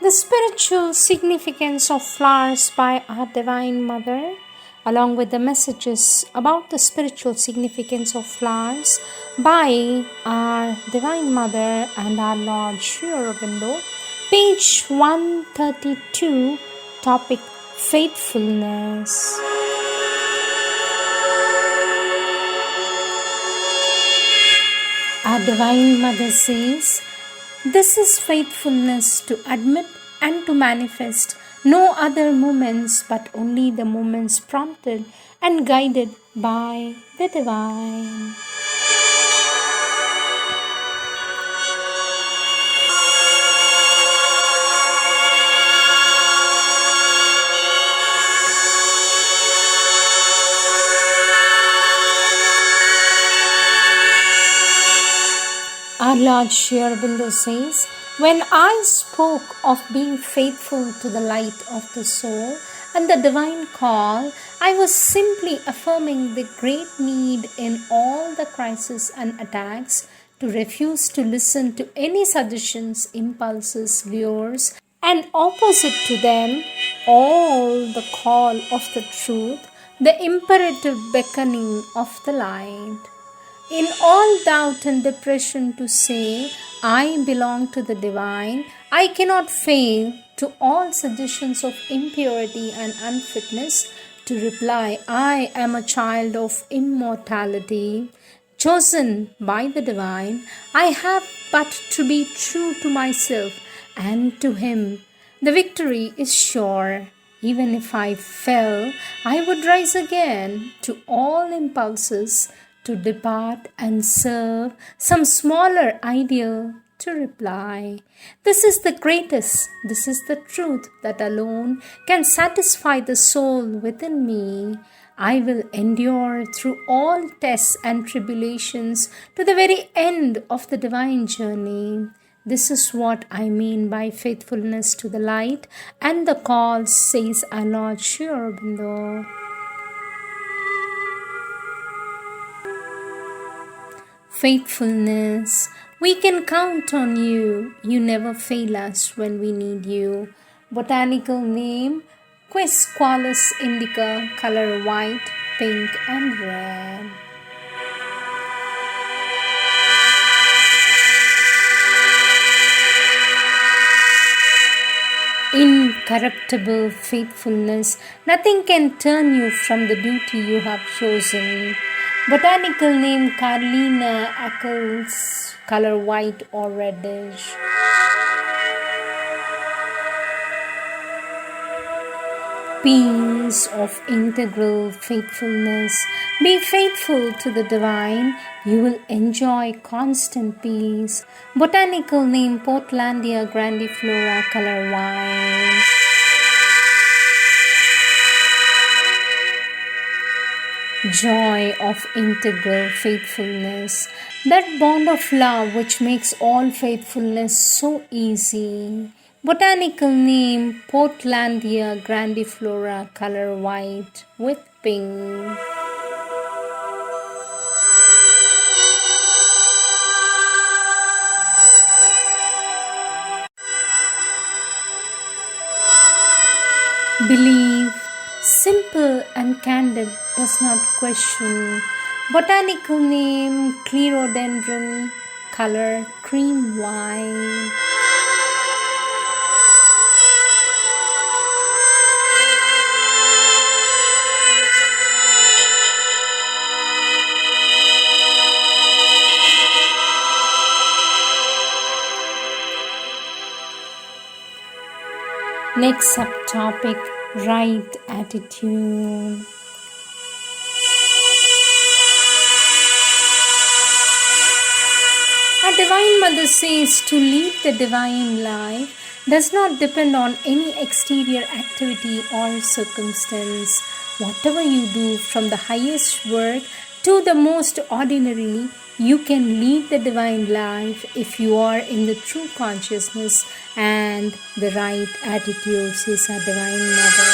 The spiritual significance of flowers by our Divine Mother, along with the messages about the spiritual significance of flowers by our Divine Mother and our Lord Sri Aurobindo, page 132, topic Faithfulness. Our Divine Mother says, "This is faithfulness, to admit and to manifest no other moments but only the moments prompted and guided by the Divine." Our Lord Sri Aurobindo says, "When I spoke of being faithful to the light of the soul and the divine call, I was simply affirming the great need in all the crises and attacks to refuse to listen to any suggestions, impulses, lures, and opposite to them, all the call of the truth, the imperative beckoning of the light. In all doubt and depression to say, I belong to the divine, I cannot fail to all suggestions of impurity and unfitness to reply, I am a child of immortality, chosen by the divine. I have but to be true to myself and to him. The victory is sure. Even if I fell, I would rise again to all impulses to depart and serve some smaller ideal to reply. This is the greatest, this is the truth that alone can satisfy the soul within me. I will endure through all tests and tribulations to the very end of the divine journey. This is what I mean by faithfulness to the light and the call," says our Lord Sri Aurobindo. Faithfulness. We can count on you. You never fail us when we need you. Botanical name, Quisqualis indica, color white, pink and red. Incorruptible faithfulness. Nothing can turn you from the duty you have chosen. Botanical name, Carlina acales, color white or reddish. Peace of integral faithfulness. Be faithful to the divine. You will enjoy constant peace. Botanical name, Portlandia grandiflora, color white. Joy of integral faithfulness. That bond of love which makes all faithfulness so easy. Botanical name, Portlandia grandiflora, color white with pink. Believe, simple and candid, does not question. Botanical name, Clerodendron, color cream white. Next subtopic, right attitude. Our Divine Mother says to lead the divine life does not depend on any exterior activity or circumstance. Whatever you do, from the highest work to the most ordinary, you can lead the divine life if you are in the true consciousness and the right attitude, says our Divine Mother.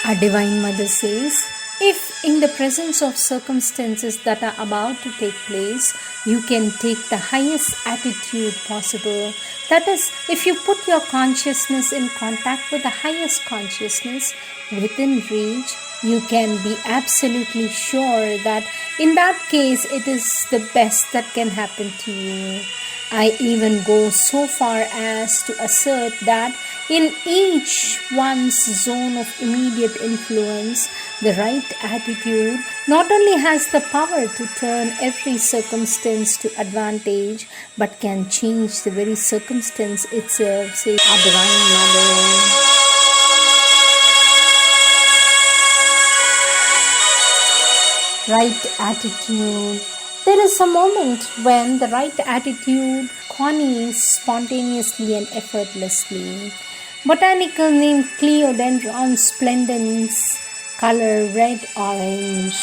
Our Divine Mother says, If in the presence of circumstances that are about to take place, you can take the highest attitude possible. That is, if you put your consciousness in contact with the highest consciousness within reach, you can be absolutely sure that in that case it is the best that can happen to you. I even go so far as to assert that in each one's zone of immediate influence, the right attitude not only has the power to turn every circumstance to advantage, but can change the very circumstance itself, say our Divine Mother. Right attitude. There is a moment when the right attitude connies spontaneously and effortlessly. Botanical name Cleodendron splendens, color red-orange.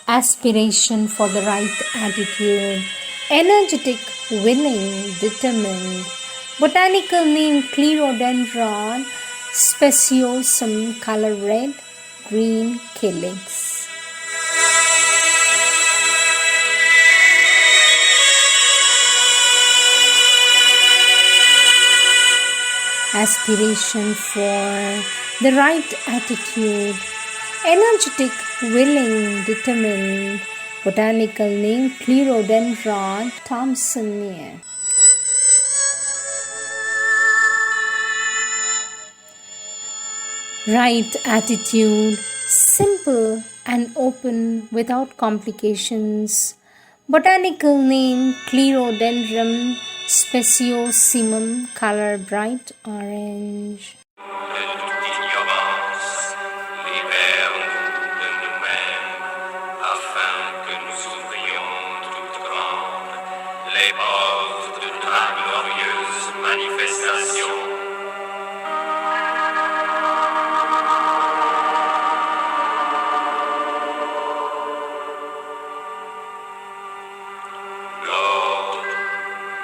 Aspiration for the right attitude. Energetic, willing, determined. Botanical name Clerodendron speciosum, color red, green calyx. Aspiration for the right attitude. Energetic, willing, determined. Botanical name Clerodendron thomsoniana. Right attitude. Simple and open without complications. Botanical name Clerodendron speciosimum, color bright orange. Les portes de ta glorieuse manifestation. Lord,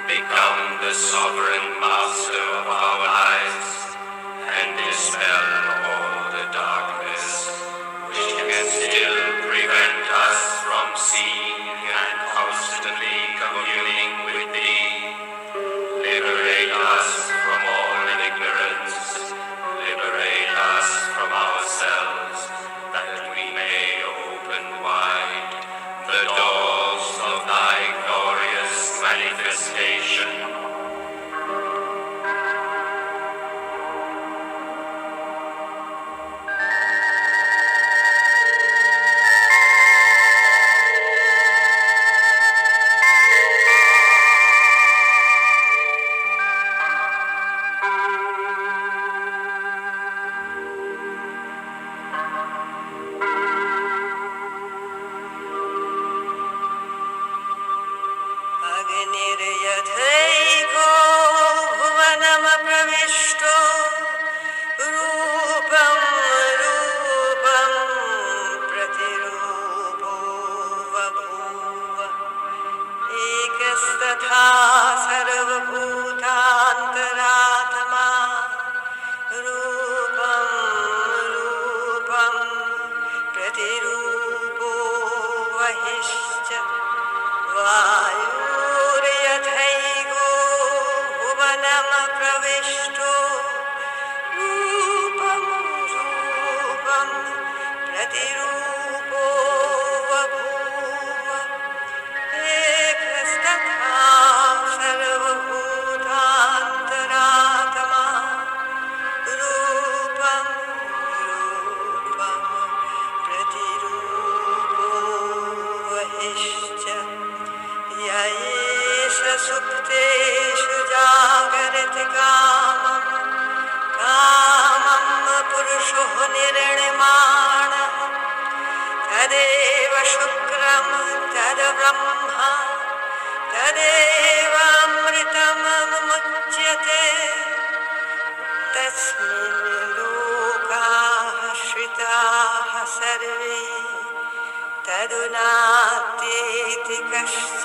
become the sovereign master of our lives and dispel all the darkness which can still prevent us from seeing and constantly communing with Thee. Liberate us from all ignorance. Liberate us from ourselves, that we may open wide the doors of Thy glorious manifestation. Agniryathaiko bhuvanam pravishto rupam rupam pratirupo vabhuva ekastatha sarvabhutantaratma rupam rupam pratirupo vahischa Vayuryathaigo bhuvanam pravishto rupam rupam pratirupo vabhuva ekastatha sarvabhutantaratma rupam rupam pratirupo vahischa Yaesha supteshu jagarati kamam kamam purusho nirnimana tadeva shukram tad brahma tadeva amritam muchyate tasmin lokaah shritaah sarve यदुनात्येति कश्चित्